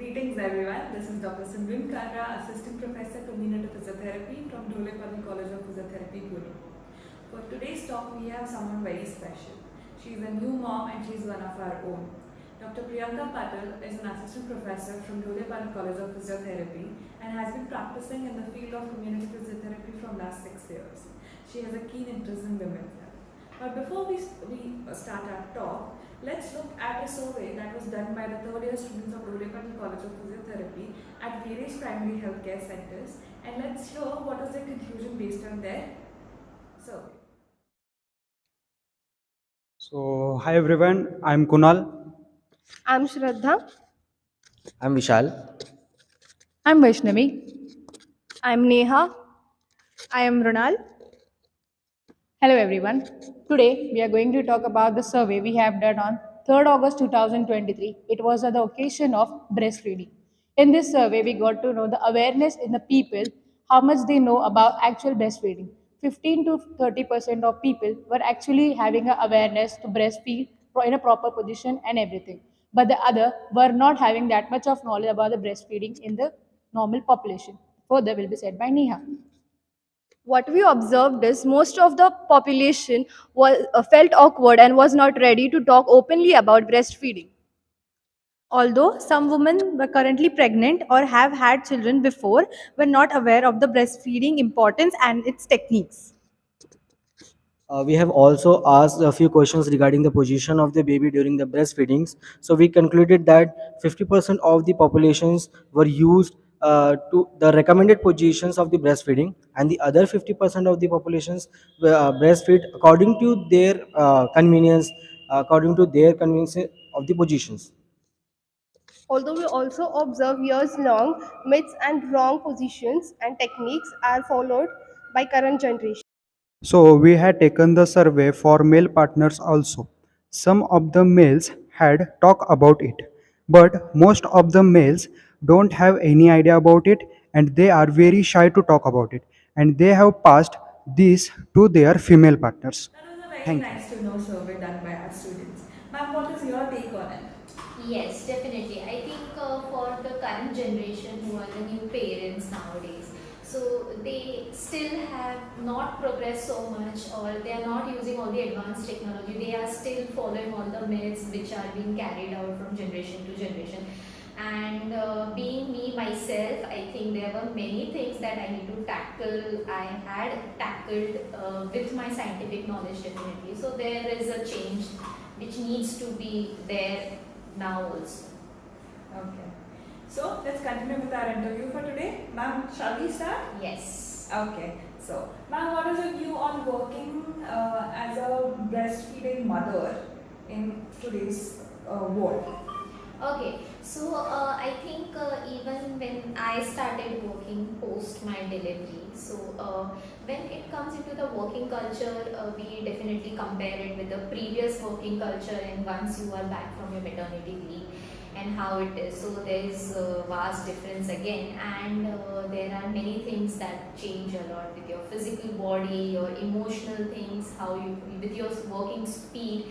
Greetings everyone, this is Dr.Simran Kalra, Assistant Professor Community Physiotherapy from Dhole College of Physiotherapy, Pune. For today's talk, we have someone very special. She is a new mom and she is one of our own. Dr.Priyanka Patil is an Assistant Professor from Dhole College of Physiotherapy and has been practicing in the field of community physiotherapy from last 6 years. She has a keen interest in women's health. But before we start our talk, let's look at a survey that was done by the third year students of Dhole College of Physiotherapy at various primary healthcare centers, and let's hear what is their conclusion based on their survey. So, hi everyone, I'm Kunal. I'm Shraddha. I'm Vishal. I'm Vaishnavi. I'm Neha. I am Runal. Hello everyone. Today we are going to talk about the survey we have done on 3rd August 2023. It was on the occasion of breastfeeding. In this survey we got to know the awareness in the people, how much they know about actual breastfeeding. 15 to 30% of people were actually having an awareness to breastfeed in a proper position and everything. But the other were not having that much of knowledge about the breastfeeding in the normal population. Further will be said by Neha. What we observed is most of the population felt awkward and was not ready to talk openly about breastfeeding. Although some women were currently pregnant or have had children before, were not aware of the breastfeeding importance and its techniques. We have also asked a few questions regarding the position of the baby during the breastfeedings. So we concluded that 50% of the populations were used to the recommended positions of the breastfeeding, and the other 50% of the populations were breastfeed according to their convenience of the positions. Although we also observe years long myths and wrong positions and techniques are followed by current generation. So, we had taken the survey for male partners also. Some of the males had talked about it, but most of the males don't have any idea about it and they are very shy to talk about it, and they have passed this to their female partners. That was a very Thank you. nice to know survey done by our students. Ma'am, what is your take on it? Yes, definitely. I think for the current generation who are the new parents nowadays, so they still have not progressed so much, or they are not using all the advanced technology. They are still following all the myths which are being carried out from generation to generation. And being me myself, I think there were many things that I need to tackle. I had tackled with my scientific knowledge definitely. So there is a change which needs to be there now also. Okay. So let's continue with our interview for today. Ma'am, shall we start? Yes. Okay. So, ma'am, what is your view on working as a breastfeeding mother in today's world? Okay, so I think even when I started working post my delivery, so when it comes into the working culture, we definitely compare it with the previous working culture and once you are back from your maternity leave and how it is. So there is a vast difference again, and there are many things that change a lot with your physical body, your emotional things, how you, with your working speed.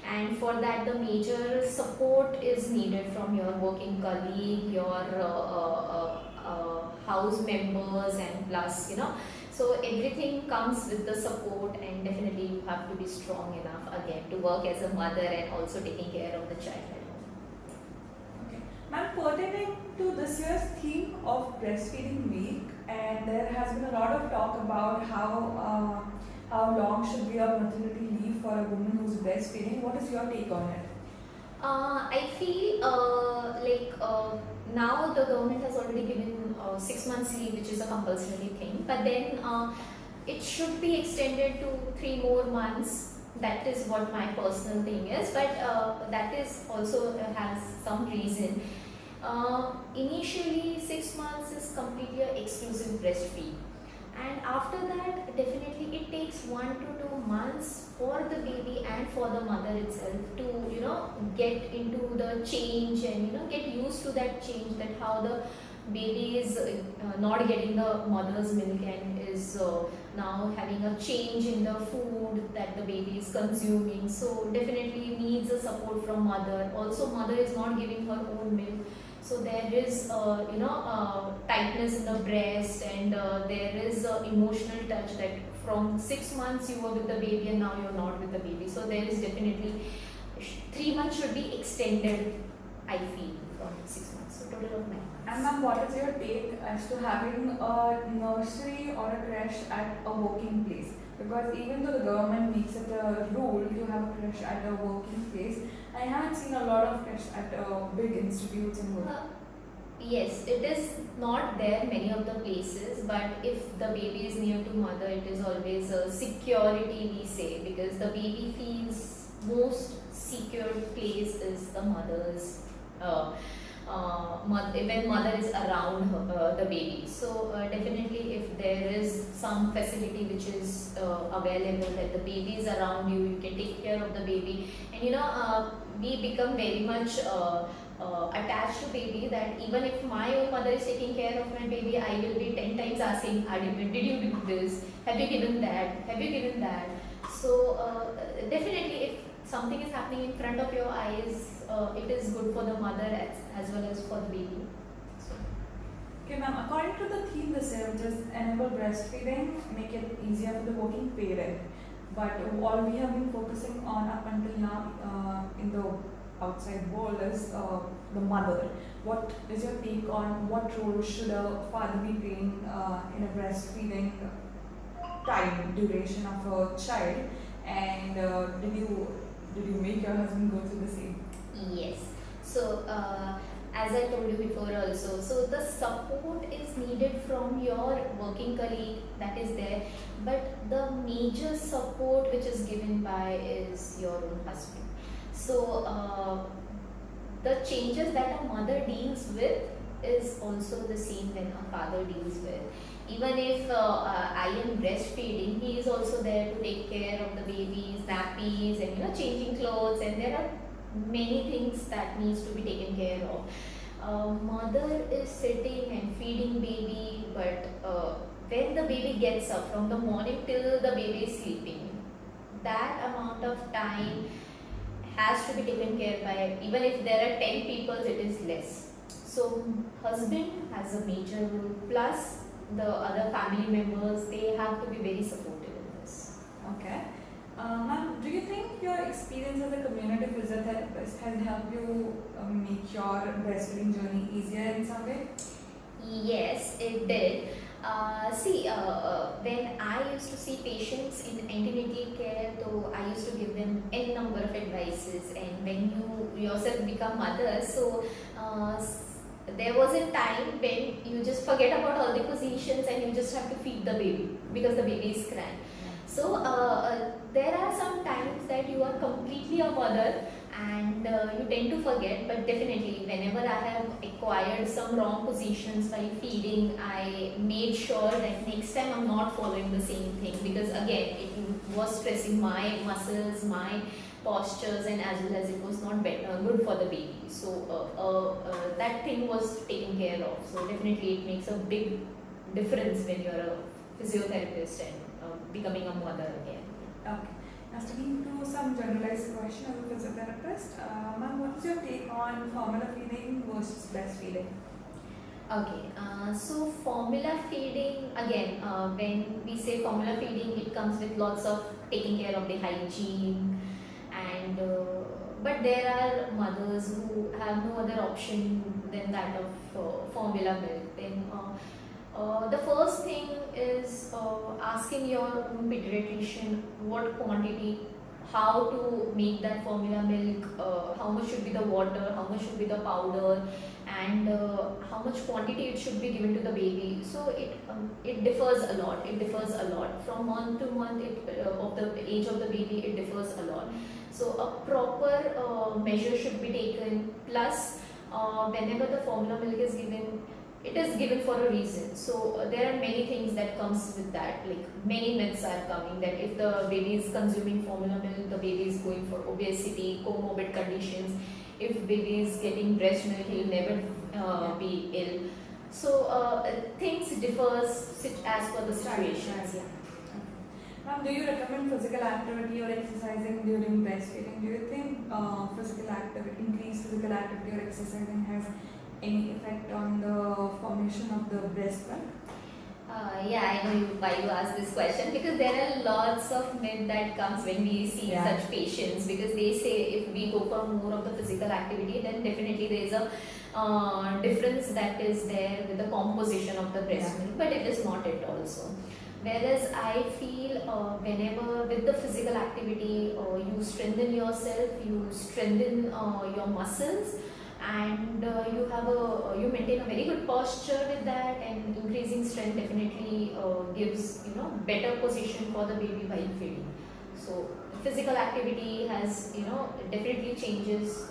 And for that the major support is needed from your working colleague, your house members, and plus so everything comes with the support, and definitely you have to be strong enough again to work as a mother and also taking care of the child at home. Okay. Ma'am, pertaining to this year's theme of breastfeeding week, and there has been a lot of talk about how long should be a maternity leave for a woman who's breastfeeding. What is your take on it? I feel now the government has already given 6 months leave, which is a compulsory thing, but then it should be extended to 3 more months. That is what my personal thing is, but that is also has some reason. Initially 6 months is completely an exclusive breastfeed, and after that definitely it takes 1 to 2 months for the baby and for the mother itself to get into the change and get used to that change, that how the baby is not getting the mother's milk and is now having a change in the food that the baby is consuming. So definitely needs a support from mother. Also mother is not giving her own milk, So there is tightness in the breast, and there is emotional touch that from 6 months you were with the baby and now you're not with the baby. So there is definitely 3 months should be extended, I feel, from 6 months. So total of 9 months. And ma'am, what is your take as to having a nursery or a creche at a working place? Because even though the government makes it a rule to have a creche at a working place, I haven't seen a lot of creche at big institutes and work. Yes, it is not there many of the places, but if the baby is near to mother, it is always a security, we say, because the baby feels most secure place is the mother's when mother is around the baby. So definitely if there is some facility which is available, that the baby is around you, you can take care of the baby, and we become very much attached to baby, that even if my own mother is taking care of my baby, I will be 10 times asking, did you do this, have you given that, have you given that. So definitely if something is happening in front of your eyes, it is good for the mother as well as for the baby. So. Okay ma'am, according to the theme this year, which is enable breastfeeding, make it easier for the working parent, but all we have been focusing on up until now in the outside world is the mother. What is your take on what role should a father be playing in a breastfeeding time duration of a child, and did you make your husband go through the same? Yes. So as I told you before also, so the support is needed from your working colleague that is there, but the major support which is given by is your own husband. So the changes that a mother deals with is also the same when a father deals with. Even if I am breastfeeding, he is also there to take care of the baby's nappies and changing clothes, and there are many things that needs to be taken care of. Mother is sitting and feeding baby, but when the baby gets up from the morning till the baby is sleeping, that amount of time has to be taken care by, even if there are 10 people, it is less. So husband has a major role, plus the other family members, they have to be very supportive in this. Okay. Ma'am, do you think your experience as a community physiotherapist has helped you make your breastfeeding journey easier in some way? Yes, it did. When I used to see patients in antenatal care, though I used to give them n number of advices, and when you yourself become mother, so there was a time when you just forget about all the positions and you just have to feed the baby because the baby is crying. So there are some times that you are completely a mother and you tend to forget, but definitely whenever I have acquired some wrong positions while feeding, I made sure that next time I'm not following the same thing, because again it was stressing my muscles, my postures, and as well as it was not good for the baby. So that thing was taken care of. So definitely it makes a big difference when you're a physiotherapist and becoming a mother again. Okay. Now sticking to some generalized question as a physiotherapist, ma'am, what is your take on formula feeding versus breastfeeding? Okay, so formula feeding, again, when we say formula feeding, it comes with lots of taking care of the hygiene, and but there are mothers who have no other option than that of formula milk. Then the first thing is asking your own pediatrician what quantity, how to make that formula milk, how much should be the water, how much should be the powder, and how much quantity it should be given to the baby. So it differs a lot. It differs a lot from month to month. Of the age of the baby, it differs a lot. So a proper measure should be taken. Plus, whenever the formula milk is given, it is given for a reason. So there are many things that comes with that. Like many myths are coming that if the baby is consuming formula milk, the baby is going for obesity, comorbid conditions. If baby is getting breast milk, he will never be ill. So things differs as per the situations. Yeah. Ma'am, do you recommend physical activity or exercising during breastfeeding? Do you think increased physical activity or exercising has any the breast milk? Yeah, I know why you asked this question, because there are lots of myth that comes when we see such patients, because they say if we go for more of the physical activity, then definitely there is a difference that is there with the composition of the breast milk, but it is not it also. Whereas I feel whenever with the physical activity you strengthen yourself, you strengthen your muscles, and you maintain a very good posture with that, and increasing strength definitely gives better position for the baby while feeding. So physical activity has definitely changes,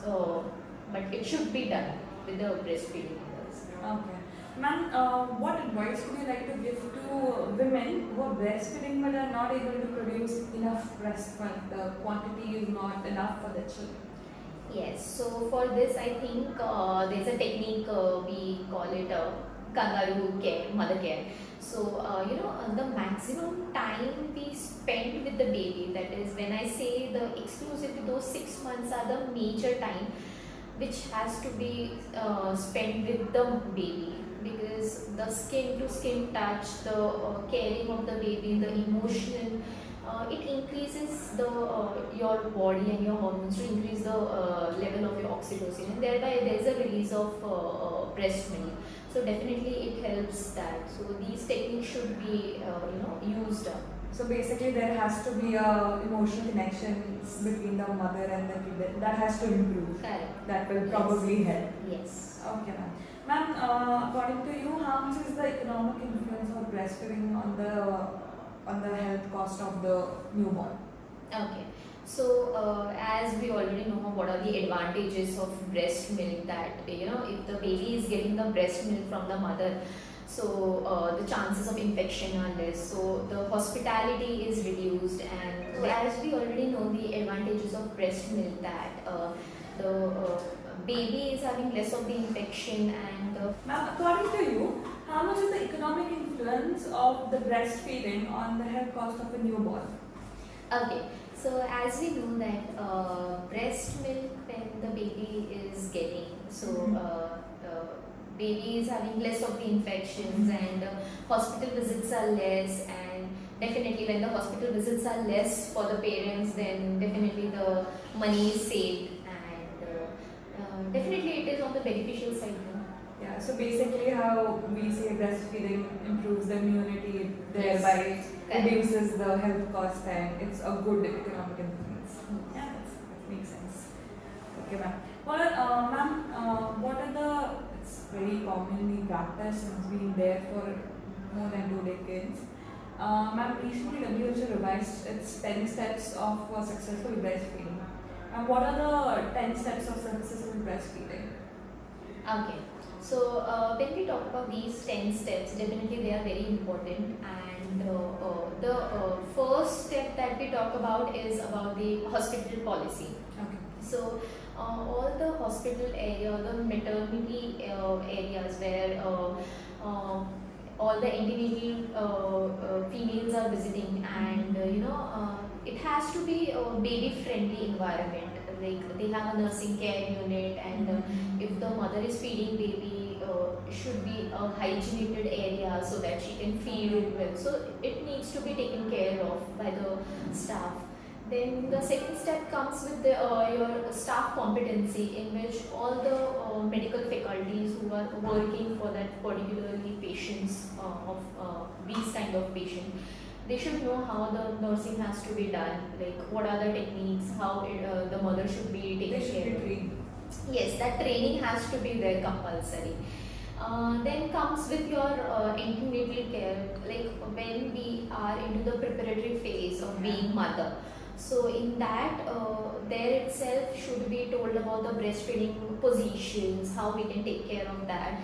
but it should be done with the breastfeeding mothers. Okay. Ma'am, what advice would you like to give to women who are breastfeeding but are not able to produce enough breast milk? The quantity is not enough for the children. Yes, so for this I think there's a technique, we call it kangaroo care, mother care. So, the maximum time we spend with the baby, that is when I say the exclusively those 6 months are the major time which has to be spent with the baby, because the skin to skin touch, the caring of the baby, the emotional, it increases the your body and your hormones to increase the level of your oxytocin, and thereby there is a release of breast milk. So definitely it helps that. So these techniques should be used up. So basically there has to be a emotional connections between the mother and the kid. That has to improve. Correct. That will probably help. Yes. Okay, ma'am. Ma'am, according to you, how much is the economic influence of breastfeeding on the health cost of the newborn? Okay. So as we already know, what are the advantages of breast milk, that if the baby is getting the breast milk from the mother, so the chances of infection are less, so the hospitality is reduced, and as we already know the advantages of breast milk, that the baby is having less of the infection, and Ma'am, according to you, how much is the economic influence of the breastfeeding on the health cost of a newborn? Okay, so as we know that breast milk when the baby is getting, so baby is having less of the infections, and hospital visits are less, and definitely when the hospital visits are less for the parents, then definitely the money is saved, and definitely it is on the beneficial side. Yeah, so basically how we say breastfeeding improves the immunity, thereby reduces the health cost, and it's a good economic influence. Yeah, that makes sense. Okay, ma'am. Well, ma'am, what are it's very commonly practiced and it's been there for more than 2 decades. Ma'am, recently WHO revised its 10 steps of successful breastfeeding. And what are the 10 steps of successful breastfeeding? Okay. So when we talk about these 10 steps, definitely they are very important, and the first step that we talk about is about the hospital policy. Okay. So all the hospital area, the maternity areas where all the individual females are visiting, and it has to be a baby friendly environment. Like they have a nursing care unit, and if the mother is feeding baby, should be a hygienated area so that she can feed it well. So it needs to be taken care of by the staff. Then the second step comes with the, your staff competency, in which all the medical faculties who are working for that particularly patients of these kind of patient, they should know how the nursing has to be done, like what are the techniques, how the mother should be taken care of. Yes, that training has to be there compulsory. Then comes with your antenatal care, like when we are into the preparatory phase of being mother. So in that, there itself should be told about the breastfeeding positions, how we can take care of that.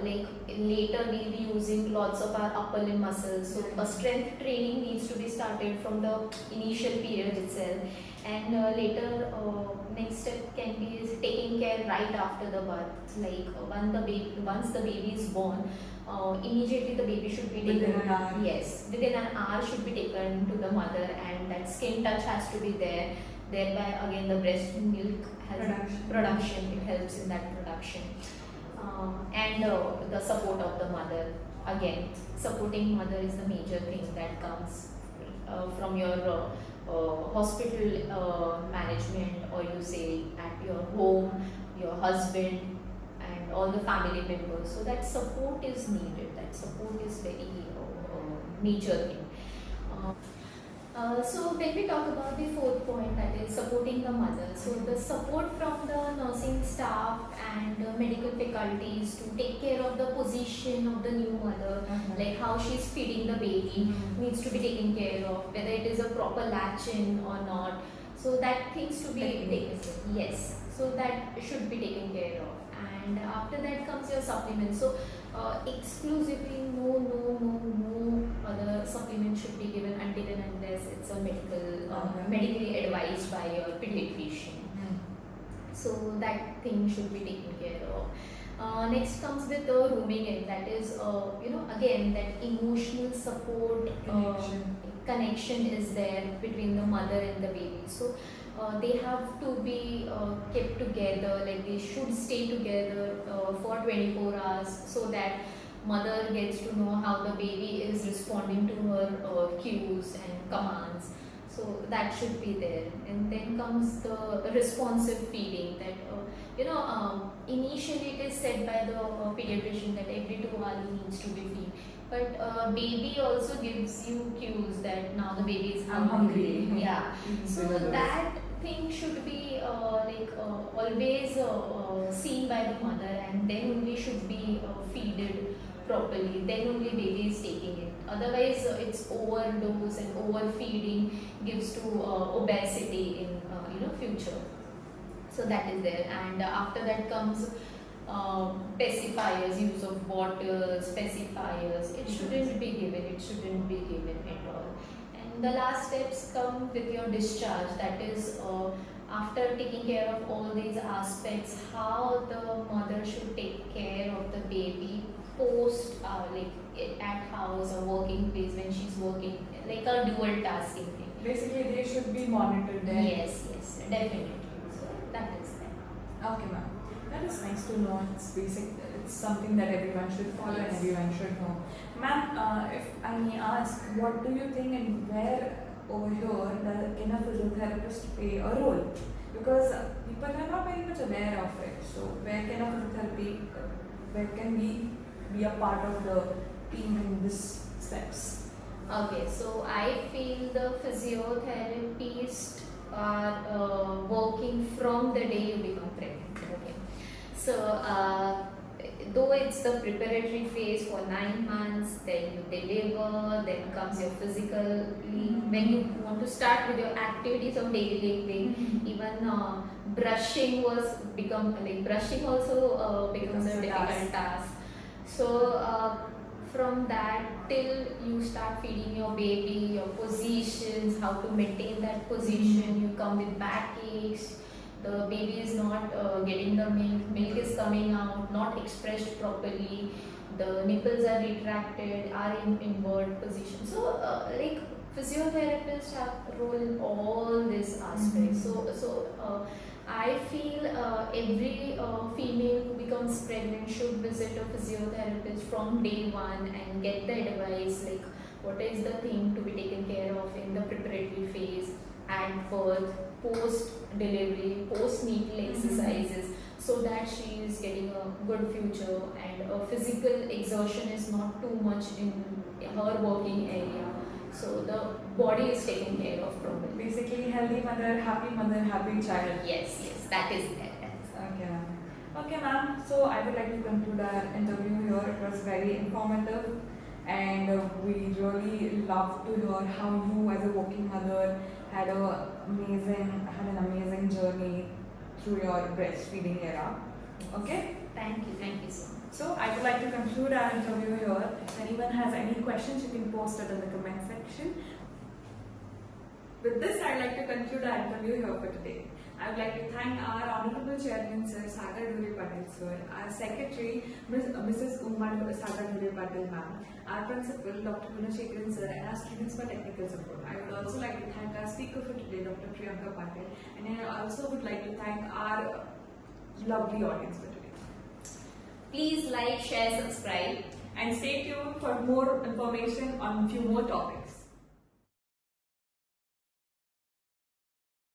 Like later we'll be using lots of our upper limb muscles, so a strength training needs to be started from the initial period itself, and later next step can be is taking care right after the birth, like once the baby is born, immediately the baby should be taken within an hour. Yes, within an hour should be taken to the mother, and that skin touch has to be there, thereby again the breast milk has production, it helps in that production. And and the support of the mother. Again, supporting mother is the major thing that comes from your hospital management, or you say at your home, your husband and all the family members. So that support is needed. That support is very major thing. So when we talk about the fourth point, that is supporting the mother, so the support from the nursing staff and medical faculties to take care of the position of the new mother, like how she's feeding the baby needs to be taken care of, whether it is a proper latch-in or not. So that things to be taken. Yes, so that should be taken care of. And after that comes your supplements. So exclusively no other supplement should be given until and unless it's a medically advised by your pediatrician. So that thing should be taken care of. Next comes with the rooming in, that is again that emotional support connection is there between the mother and the baby. So they have to be kept together, like they should stay together for 24 hours, so that mother gets to know how the baby is responding to her cues and commands. So that should be there. And then comes the responsive feeding, that initially it is said by the pediatrician that every 2 hours he needs to be fed, but baby also gives you cues that now the baby is hungry. Yeah. So that thing should be always seen by the mother, and then only should be feeded properly. Then only baby is taking it. Otherwise, it's overdose and overfeeding gives to obesity in future. So that is there. And after that comes pacifiers, use of bottles, pacifiers. It shouldn't be given. It shouldn't be given at all. And the last steps come with your discharge. That is, after taking care of all these aspects, how the mother should take care of the baby post, at house or working place when she's working, like a dual tasking thing. Basically, they should be monitored there. Yes, definitely. So that is there. Okay, ma'am. That is nice to know. It's basic. It's something that everyone should follow and everyone should know. Ma'am, if I may ask, what do you think and where over here can a physiotherapist play a role? Because people are not very much aware of it. So where can a physiotherapy, where can we be a part of the team in this steps? Okay, so I feel the physiotherapists are working from the day you become pregnant. Okay, so though it's the preparatory phase for 9 months, then you deliver, then comes your physically. When you want to start with your activities of daily living, even brushing also becomes a difficult task. So from that till you start feeding your baby, your positions, how to maintain that position, you come with backaches, the baby is not getting the milk is coming out, not expressed properly, the nipples are retracted, are in inward position. So physiotherapists have a role in all these aspects. So I feel every female who becomes pregnant should visit a physiotherapist from day one and get the advice, like what is the thing to be taken care of in the preparatory phase, at birth, post delivery, post natal exercises, so that she is getting a good future and physical exertion is not too much in her working area. So the body is taken care of properly. Basically, healthy mother, happy child. Yes, that is there. Okay, ma'am. So I would like to conclude our interview here. It was very informative, and we really love to hear how you, as a working mother, had an amazing journey through your breastfeeding era. Okay. Thank you so much. So I would like to conclude our interview here. If anyone has any questions, you can post it in the comment section. With this, I'd like to conclude our interview here for today. I would like to thank our Honorable Chairman, Sir Dhole Patil, sir, our Secretary, Mrs. Uma Dhole Patil, ma'am, our Principal, Dr. Shekharan, sir, and our students for technical support. I would also like to thank our speaker for today, Dr.Priyanka Patil, and I also would like to thank our lovely audience for today. Please like, share, subscribe. And stay tuned for more information on few more topics.